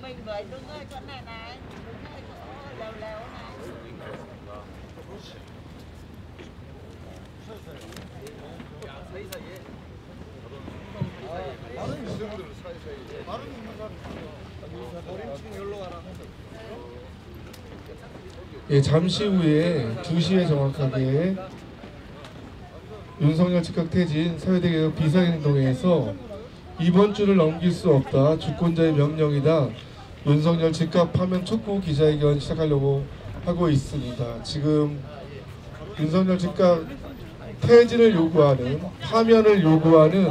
mình với đứng ở chỗ này này, đứng ở chỗ lèo lèo này. 다른 유저들 사이사이에 다른 있는 사람 어린층 열로 가라. 예, 잠시 후에 2시에 정확하게 윤석열 즉각 퇴진 사회대개혁 비상행동회에서 이번 주를 넘길 수 없다. 주권자의 명령이다. 윤석열 즉각 파면 촉구 기자회견 시작하려고 하고 있습니다. 지금 윤석열 즉각 퇴진을 요구하는, 파면을 요구하는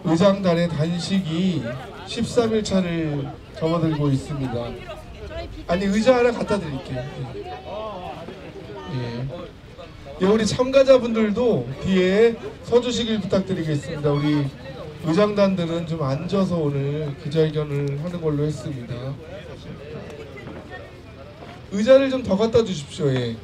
의장단의 단식이 13일 차를 접어들고 있습니다. 아니, 의자 하나 갖다 드릴게요. 예, 우리 참가자분들도 뒤에 서주시길 부탁드리겠습니다. 우리 의장단들은 좀 앉아서 오늘 기자회견을 하는 걸로 했습니다. 의자를 좀 더 갖다 주십시오. 예.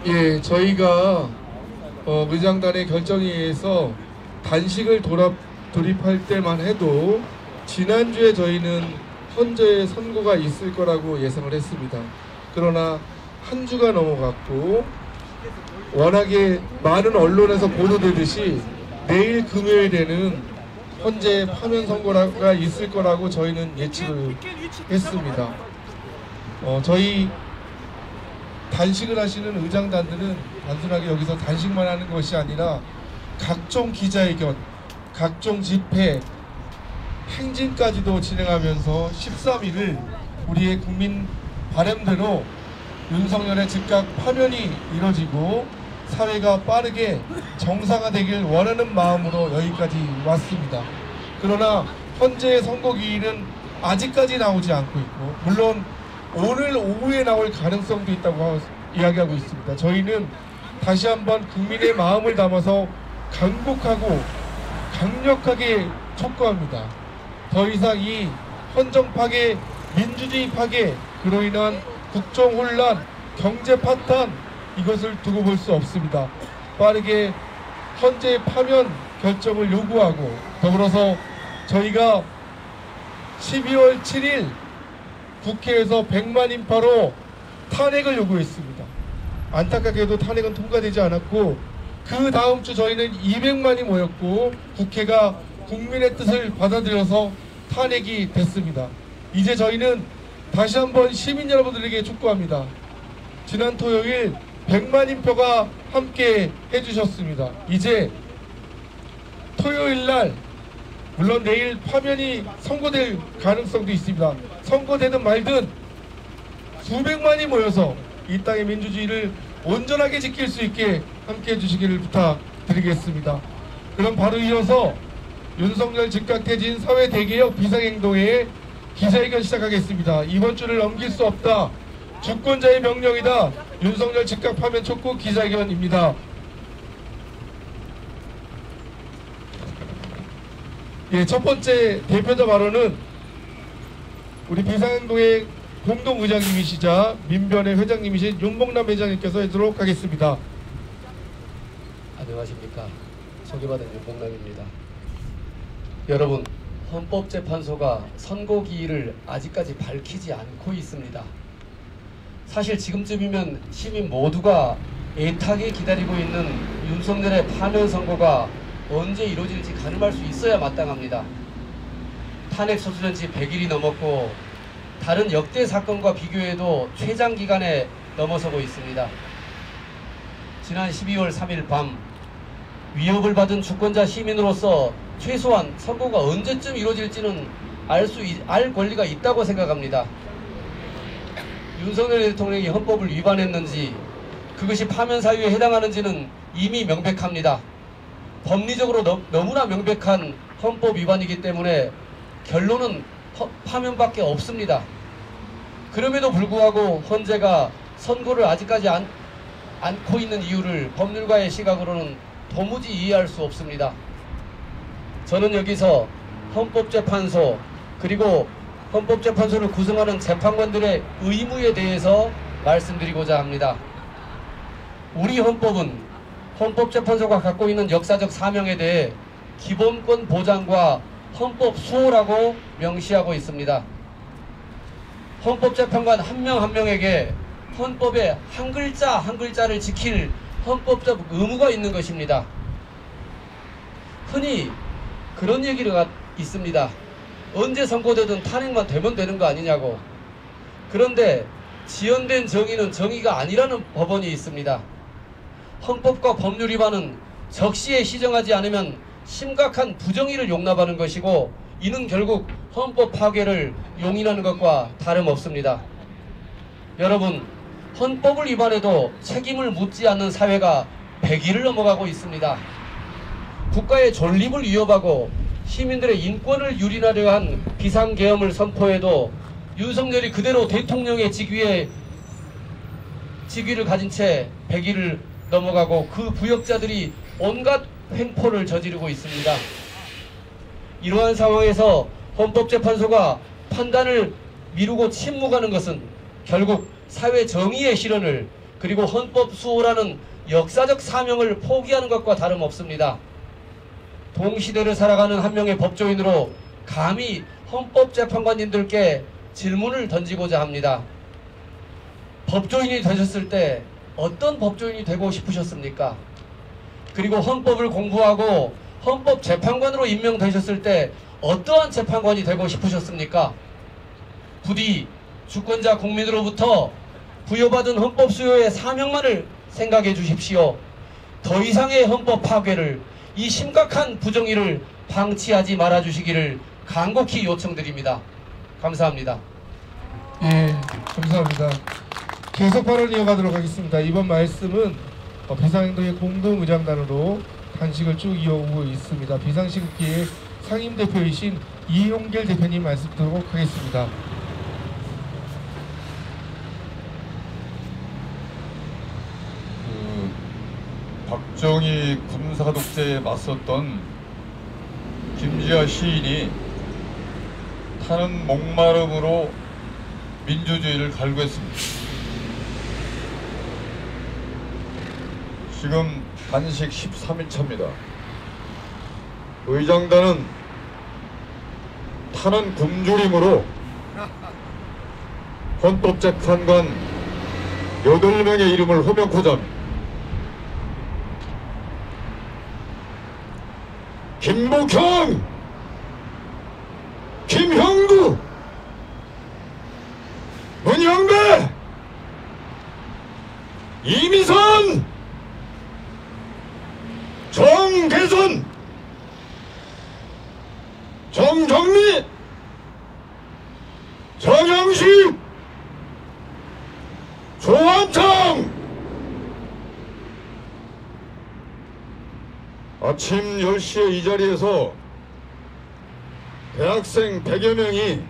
예, 저희가 의장단의 결정에 의해서 단식을 돌입할 때만 해도 지난주에 저희는 헌재에 선고가 있을 거라고 예상을 했습니다. 그러나 한 주가 넘어갔고 워낙에 많은 언론에서 보도되듯이 내일 금요일에는 헌재 파면 선고가 있을 거라고 저희는 예측을 했습니다. 저희 단식을 하시는 의장단들은 단순하게 여기서 단식만 하는 것이 아니라 각종 기자회견, 각종 집회, 행진까지도 진행하면서 13일을 우리의 국민 바람대로 윤석열의 즉각 파면이 이뤄지고 사회가 빠르게 정상화되길 원하는 마음으로 여기까지 왔습니다. 그러나 헌재의 선고기일은 아직까지 나오지 않고 있고, 물론 오늘 오후에 나올 가능성도 있다고 이야기하고 있습니다. 저희는 다시 한번 국민의 마음을 담아서 강곡하고 강력하게 촉구합니다. 더 이상 이 헌정 파괴, 민주주의 파괴, 그로 인한 국정 혼란, 경제 파탄, 이것을 두고 볼 수 없습니다. 빠르게 헌재 파면 결정을 요구하고, 더불어서 저희가 12월 7일 국회에서 100만 인파로 탄핵을 요구했습니다. 안타깝게도 탄핵은 통과되지 않았고, 그 다음 주 저희는 200만이 모였고 국회가 국민의 뜻을 받아들여서 탄핵이 됐습니다. 이제 저희는 다시 한번 시민 여러분들에게 촉구합니다. 지난 토요일 100만 인표가 함께 해주셨습니다. 이제 토요일날, 물론 내일 파면이 선고될 가능성도 있습니다. 선고되든 말든 수백만이 모여서 이 땅의 민주주의를 온전하게 지킬 수 있게 함께 해주시기를 부탁드리겠습니다. 그럼 바로 이어서 윤석열 즉각 퇴진 사회 대개혁 비상행동회의 기자회견 시작하겠습니다. 이번 주를 넘길 수 없다. 주권자의 명령이다. 윤석열 즉각 파면 촉구 기자회견입니다. 예, 첫 번째 대표자 발언은 우리 비상행동회 공동의장님이시자 민변회 회장님이신 윤봉남 회장님께서 해주도록 하겠습니다. 안녕하십니까. 소개받은 윤봉남입니다. 여러분, 헌법재판소가 선고기일을 아직까지 밝히지 않고 있습니다. 사실 지금쯤이면 시민 모두가 애타게 기다리고 있는 윤석열의 파면 선고가 언제 이루어질지 가늠할 수 있어야 마땅합니다. 탄핵 소추된 지 100일이 넘었고 다른 역대 사건과 비교해도 최장 기간에 넘어서고 있습니다. 지난 12월 3일 밤 위협을 받은 주권자 시민으로서 최소한 선고가 언제쯤 이루어질지는 알 권리가 있다고 생각합니다. 윤석열 대통령이 헌법을 위반했는지 그것이 파면 사유에 해당하는지는 이미 명백합니다. 법리적으로 너무나 명백한 헌법 위반이기 때문에 결론은 파면밖에 없습니다. 그럼에도 불구하고 헌재가 선고를 아직까지 않고 있는 이유를 법률가의 시각으로는 도무지 이해할 수 없습니다. 저는 여기서 헌법재판소 그리고 헌법재판소를 구성하는 재판관들의 의무에 대해서 말씀드리고자 합니다. 우리 헌법은 헌법재판소가 갖고 있는 역사적 사명에 대해 기본권 보장과 헌법 수호라고 명시하고 있습니다. 헌법재판관 한 명 한 명에게 헌법의 한 글자 한 글자를 지킬 헌법적 의무가 있는 것입니다. 흔히 그런 얘기가 있습니다. 언제 선고되든 탄핵만 되면 되는 거 아니냐고. 그런데 지연된 정의는 정의가 아니라는 법원이 있습니다. 헌법과 법률 위반은 적시에 시정하지 않으면 심각한 부정의를 용납하는 것이고 이는 결국 헌법 파괴를 용인하는 것과 다름없습니다. 여러분, 헌법을 위반해도 책임을 묻지 않는 사회가 100일을 넘어가고 있습니다. 국가의 존립을 위협하고 시민들의 인권을 유린하려 한 비상계엄을 선포해도 윤석열이 그대로 대통령의 직위를 가진 채 100일을 넘어가고 그 부역자들이 온갖 횡포를 저지르고 있습니다. 이러한 상황에서 헌법재판소가 판단을 미루고 침묵하는 것은 결국 사회 정의의 실현을 그리고 헌법 수호라는 역사적 사명을 포기하는 것과 다름없습니다. 동시대를 살아가는 한 명의 법조인으로 감히 헌법재판관님들께 질문을 던지고자 합니다. 법조인이 되셨을 때 어떤 법조인이 되고 싶으셨습니까? 그리고 헌법을 공부하고 헌법재판관으로 임명되셨을 때 어떠한 재판관이 되고 싶으셨습니까? 부디 주권자 국민으로부터 부여받은 헌법 수호의 사명만을 생각해 주십시오. 더 이상의 헌법 파괴를, 이 심각한 부정의를 방치하지 말아 주시기를 간곡히 요청드립니다. 감사합니다. 예, 감사합니다. 계속 발언 이어가도록 하겠습니다. 이번 말씀은 비상행동의 공동의장단으로 단식을 쭉 이어오고 있습니다. 비상시국기의 상임대표이신 이용길 대표님 말씀 듣도록 하겠습니다. 박정희 군사독재에 맞섰던 김지아 시인이 타는 목마름으로 민주주의를 갈구했습니다. 지금 단식 13일차입니다. 의장단은 타는 굶주림으로 헌법재판관 8명의 이름을 호명코자 합니다. 김복형, 김형구, 문영배, 이미선, 정대선, 정정미, 정영식, 조한창. 아침 10시에 이 자리에서 대학생 100여 명이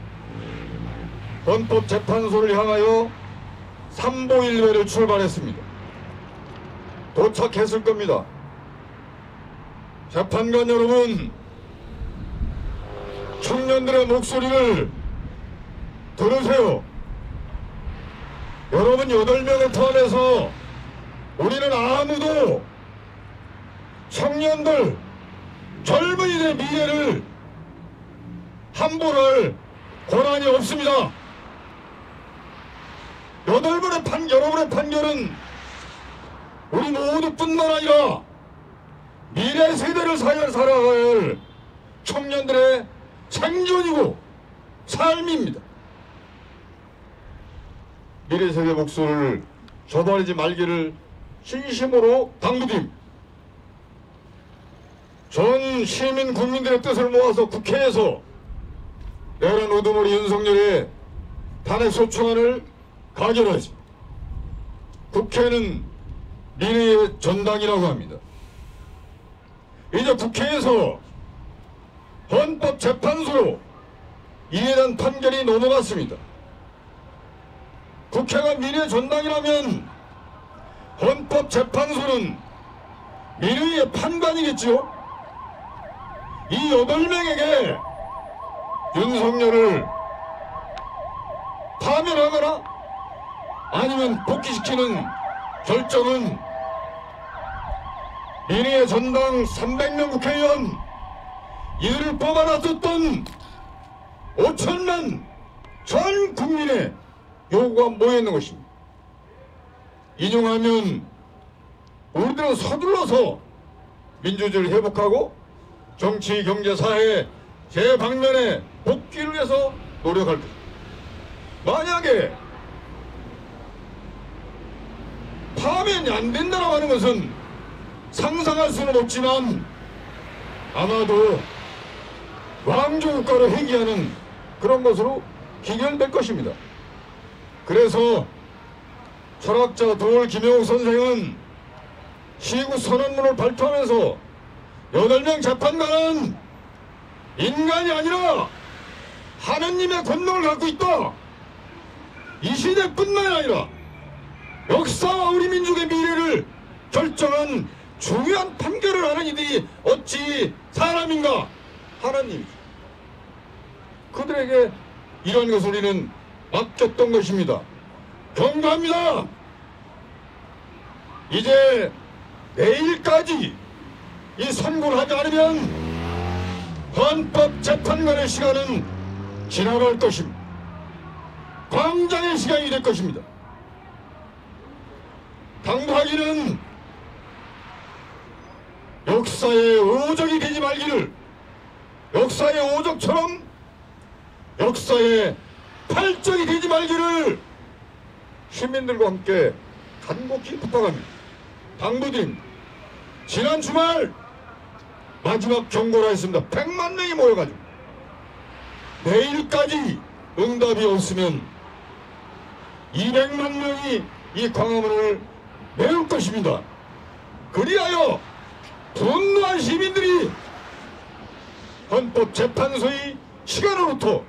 헌법재판소를 향하여 삼보일회를 출발했습니다. 도착했을 겁니다. 재판관 여러분, 청년들의 목소리를 들으세요. 여러분 8명을 포함해서 우리는 아무도 청년들, 젊은이들의 미래를 함부로 할 권한이 없습니다. 여러분의 판결은 우리 모두뿐만 아니라 미래 세대를 살아갈 청년들의 생존이고 삶입니다. 미래 세대 목소리를 저버리지 말기를 진심으로 당부드립니다. 전 시민 국민들의 뜻을 모아서 국회에서 내란 우두머리 윤석열의 탄핵 소추안을 가결하였습니다. 국회는 미래의 전당이라고 합니다. 이제 국회에서 헌법재판소로 이에 대한 판결이 넘어갔습니다. 국회가 미래의 전당이라면 헌법재판소는 미래의 판관이겠지요. 이 8명에게 윤석열을 파면하거나 아니면 복귀시키는 결정은 미래의 전당 300명 국회의원, 이들을 뽑아놨었던 5천만 전 국민의 요구가 모여있는 것입니다. 인용하면 우리들은 서둘러서 민주주의를 회복하고 정치, 경제, 사회 재방면에 복귀를 위해서 노력할 것입니다. 만약에 파면이 안 된다고 하는 것은 상상할 수는 없지만 아마도 왕조국가를 회귀하는 그런 것으로 기결될 것입니다. 그래서 철학자 도올 김영욱 선생은 시국 선언문을 발표하면서 8명 재판관은 인간이 아니라 하느님의 권능을 갖고 있다. 이 시대뿐만 아니라 역사와 우리 민족의 미래를 결정한 중요한 판결을 하는 이들이 어찌 사람인가? 하나님이죠. 그들에게 이런 것을 우리는 맡겼던 것입니다. 경고합니다. 이제 내일까지 이 선고를 하지 않으면 헌법재판관의 시간은 지나갈 것입니다. 광장의 시간이 될 것입니다. 당부하기는 역사의 오적이 되지 말기를, 역사의 오적처럼 역사의 팔적이 되지 말기를 시민들과 함께 간곡히 부탁합니다. 당부드립니다. 지난 주말 마지막 경고를 했습니다. 100만 명이 모여가지고 내일까지 응답이 없으면 200만 명이 이 광화문을 메울 것입니다. 그리하여 분노한 시민들이 헌법재판소의 시간으로부터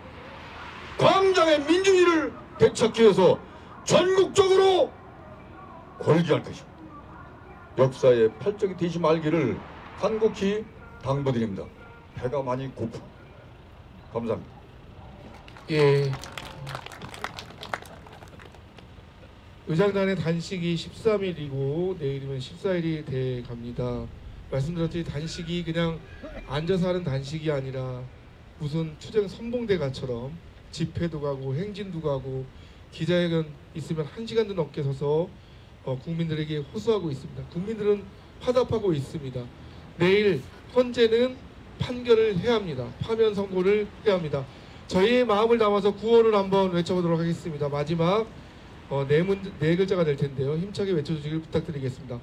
광장의 민주주의를 되찾기 위해서 전국적으로 골기할 것입니다. 역사의 팔적이 되지 말기를 간곡히 당부드립니다. 배가 많이 고프. 감사합니다. 예. 의장단의 단식이 13일이고 내일이면 14일이 돼 갑니다. 말씀드렸듯이 단식이 그냥 앉아서 하는 단식이 아니라 무슨 투쟁 선봉대가처럼 집회도 가고 행진도 가고 기자회견 있으면 1시간도 넘게 서서 국민들에게 호소하고 있습니다. 국민들은 화답하고 있습니다. 내일 헌재는 판결을 해야 합니다. 파면 선고를 해야 합니다. 저희의 마음을 담아서 구호를 한번 외쳐보도록 하겠습니다. 마지막 네 글자가 될 텐데요. 힘차게 외쳐주시길 부탁드리겠습니다.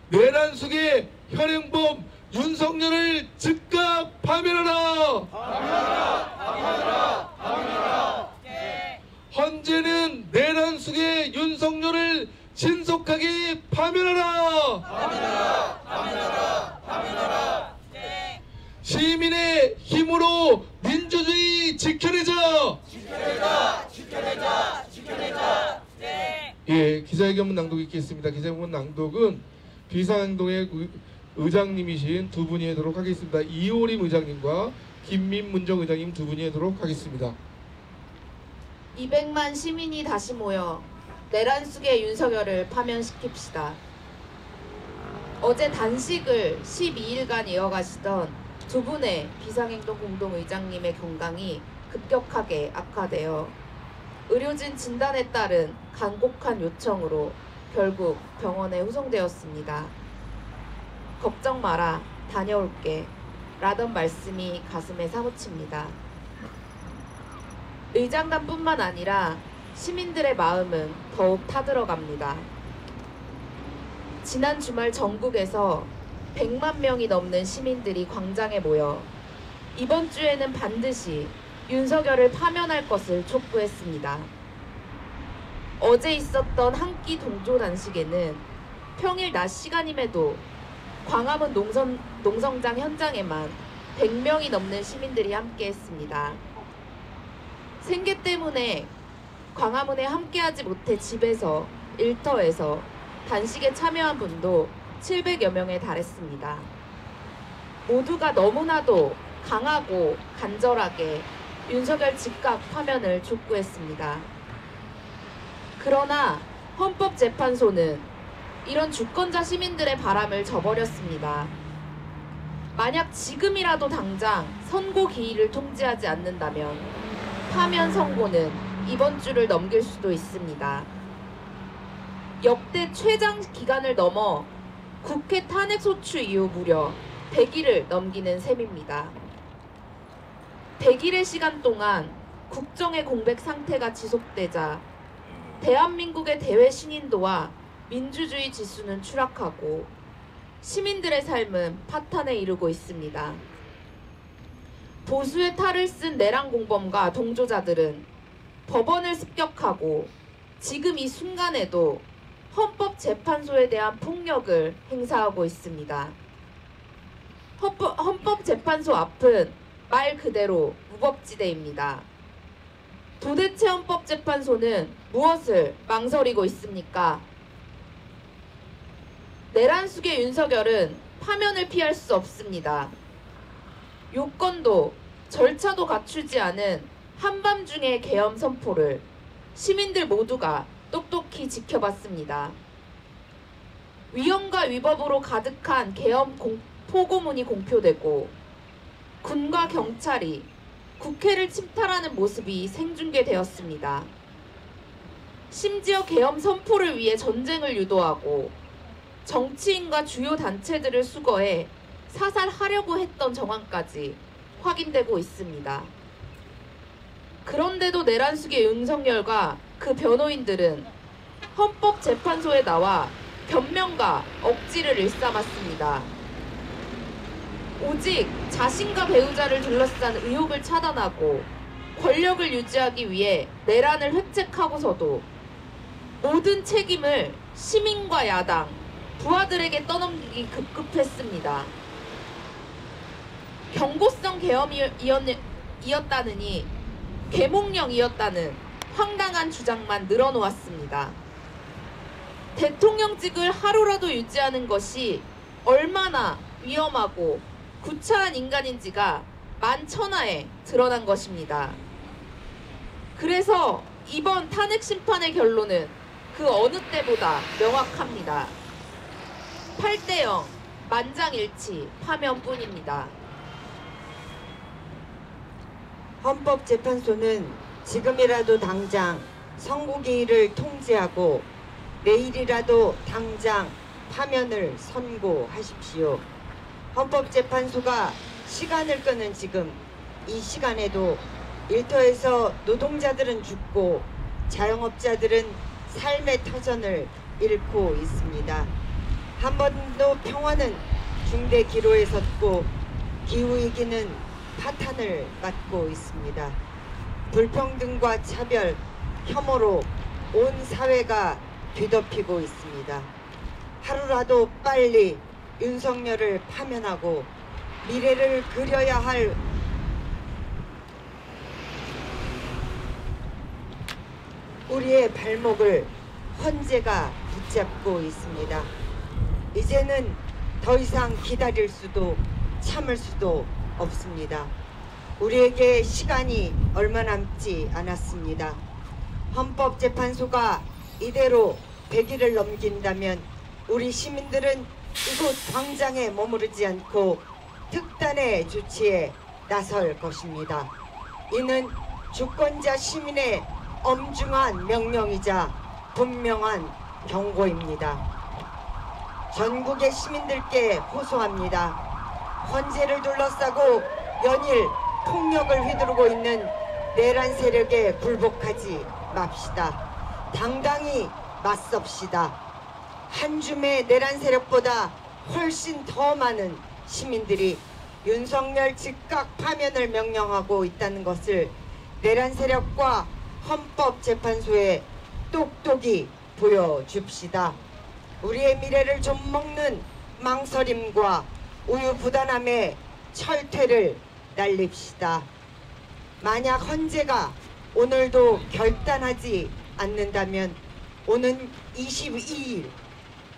내란 속의 현행범 윤석열을 즉각 파면하라! 파면하라! 파면하라! 파면하라! 네. 헌재는 내란 속의 윤석열을 신속하게 파면하라! 파면하라! 파면하라! 파면하라! 네. 시민의 힘으로 민주주의 지켜내자! 지켜내자! 지켜내자! 지켜내자! 네. 예, 기자회견문 낭독이 있겠습니다. 기자회견문 낭독은 비상행동의 의장님이신 두 분이 하도록 하겠습니다. 이호림 의장님과 김민문정 의장님 두 분이 하도록 하겠습니다. 200만 시민이 다시 모여 내란숙의 윤석열을 파면시킵시다. 어제 단식을 12일간 이어가시던 두 분의 비상행동 공동의장님의 건강이 급격하게 악화되어 의료진 진단에 따른 간곡한 요청으로 결국 병원에 후송되었습니다. 걱정 마라, 다녀올게 라던 말씀이 가슴에 사무칩니다. 의장단뿐만 아니라 시민들의 마음은 더욱 타들어갑니다. 지난 주말 전국에서 100만 명이 넘는 시민들이 광장에 모여 이번 주에는 반드시 윤석열을 파면할 것을 촉구했습니다. 어제 있었던 한 끼 동조 단식에는 평일 낮 시간임에도 광화문 농성장 현장에만 100명이 넘는 시민들이 함께했습니다. 생계 때문에 광화문에 함께하지 못해 집에서 일터에서 단식에 참여한 분도 700여 명에 달했습니다. 모두가 너무나도 강하고 간절하게 윤석열 즉각 파면을 촉구했습니다. 그러나 헌법재판소는 이런 주권자 시민들의 바람을 저버렸습니다. 만약 지금이라도 당장 선고 기일을 통지하지 않는다면 파면 선고는 이번 주를 넘길 수도 있습니다. 역대 최장 기간을 넘어 국회 탄핵 소추 이후 무려 100일을 넘기는 셈입니다. 100일의 시간 동안 국정의 공백 상태가 지속되자 대한민국의 대외 신인도와 민주주의 지수는 추락하고 시민들의 삶은 파탄에 이르고 있습니다. 보수의 탈을 쓴 내란 공범과 동조자들은 법원을 습격하고 지금 이 순간에도 헌법재판소에 대한 폭력을 행사하고 있습니다. 헌법재판소 앞은 말 그대로 무법지대입니다. 도대체 헌법재판소는 무엇을 망설이고 있습니까? 내란숙의 윤석열은 파면을 피할 수 없습니다. 요건도 절차도 갖추지 않은 한밤중의 계엄 선포를 시민들 모두가 똑똑히 지켜봤습니다. 위헌과 위법으로 가득한 계엄 포고문이 공표되고 군과 경찰이 국회를 침탈하는 모습이 생중계되었습니다. 심지어 계엄 선포를 위해 전쟁을 유도하고 정치인과 주요 단체들을 수거해 사살하려고 했던 정황까지 확인되고 있습니다. 그런데도 내란숙의 윤석열과 그 변호인들은 헌법재판소에 나와 변명과 억지를 일삼았습니다. 오직 자신과 배우자를 둘러싼 의혹을 차단하고 권력을 유지하기 위해 내란을 획책하고서도 모든 책임을 시민과 야당, 부하들에게 떠넘기기 급급했습니다. 경고성 계엄이었다느니 계몽령이었다는 황당한 주장만 늘어놓았습니다. 대통령직을 하루라도 유지하는 것이 얼마나 위험하고 구차한 인간인지가 만천하에 드러난 것입니다. 그래서 이번 탄핵 심판의 결론은 그 어느 때보다 명확합니다. 8대0 만장일치 파면뿐입니다. 헌법재판소는 지금이라도 당장 선고기일을 통지하고 내일이라도 당장 파면을 선고하십시오. 헌법재판소가 시간을 끄는 지금 이 시간에도 일터에서 노동자들은 죽고 자영업자들은 삶의 터전을 잃고 있습니다. 한반도 평화는 중대 기로에 섰고 기후위기는 파탄을 맞고 있습니다. 불평등과 차별, 혐오로 온 사회가 뒤덮이고 있습니다. 하루라도 빨리 윤석열을 파면하고 미래를 그려야 할 우리의 발목을 헌재가 붙잡고 있습니다. 이제는 더 이상 기다릴 수도 참을 수도 없습니다. 우리에게 시간이 얼마 남지 않았습니다. 헌법재판소가 이대로 100일을 넘긴다면 우리 시민들은 이곳 광장에 머무르지 않고 특단의 조치에 나설 것입니다. 이는 주권자 시민의 엄중한 명령이자 분명한 경고입니다. 전국의 시민들께 호소합니다. 헌재를 둘러싸고 연일 폭력을 휘두르고 있는 내란 세력에 굴복하지 맙시다. 당당히 맞섭시다. 한 줌의 내란 세력보다 훨씬 더 많은 시민들이 윤석열 즉각 파면을 명령하고 있다는 것을 내란 세력과 헌법재판소에 똑똑히 보여줍시다. 우리의 미래를 좀먹는 망설임과 우유부단함의 철퇴를 날립시다. 만약 헌재가 오늘도 결단하지 않는다면 오는 22일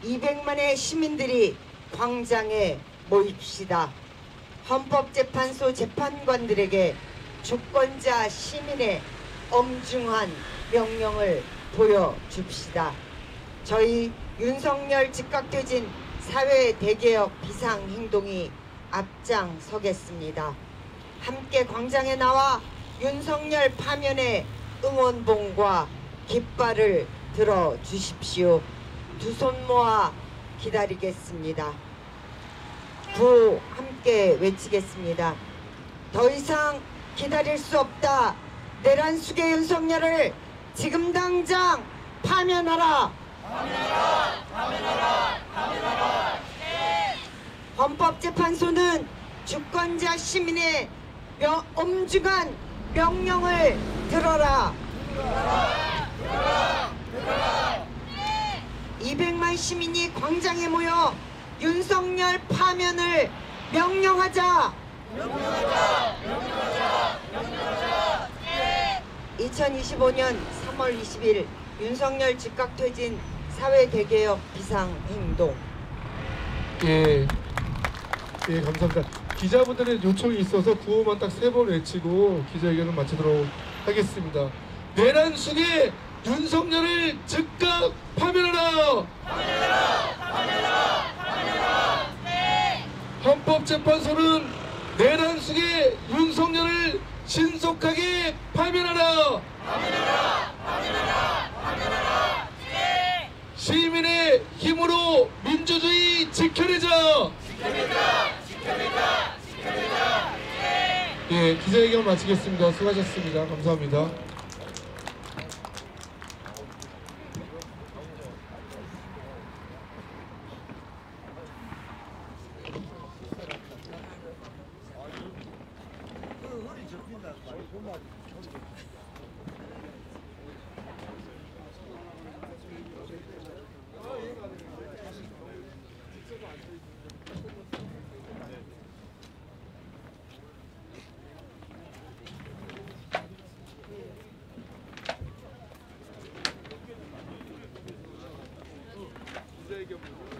200만의 시민들이 광장에 모입시다. 헌법재판소 재판관들에게 주권자 시민의 엄중한 명령을 보여줍시다. 저희 윤석열 즉각퇴진 사회 대개혁 비상행동이 앞장서겠습니다. 함께 광장에 나와 윤석열 파면의 응원봉과 깃발을 들어주십시오. 두 손 모아 기다리겠습니다. 구호 함께 외치겠습니다. 더 이상 기다릴 수 없다. 내란 수괴 윤석열을 지금 당장 파면하라. 헌법재판소는 주권자 시민의 엄중한 명령을 들어라. 200만 시민이 광장에 모여 윤석열 파면을 명령하자. 2025년 3월 20일 윤석열 즉각퇴진 사회대개혁 비상행동. 예, 감사합니다. 기자분들의 요청이 있어서 구호만 딱 3번 외치고 기자회견을 마치도록 하겠습니다. 내란 수괴 윤석열을 즉각 파면하라! 헌법재판소는 내란 수괴 윤석열을 신속하게 파면하라! 시민의 힘으로 민주주의 지켜내자! 예, 기자회견 마치겠습니다. 수고하셨습니다. 감사합니다. 기자회견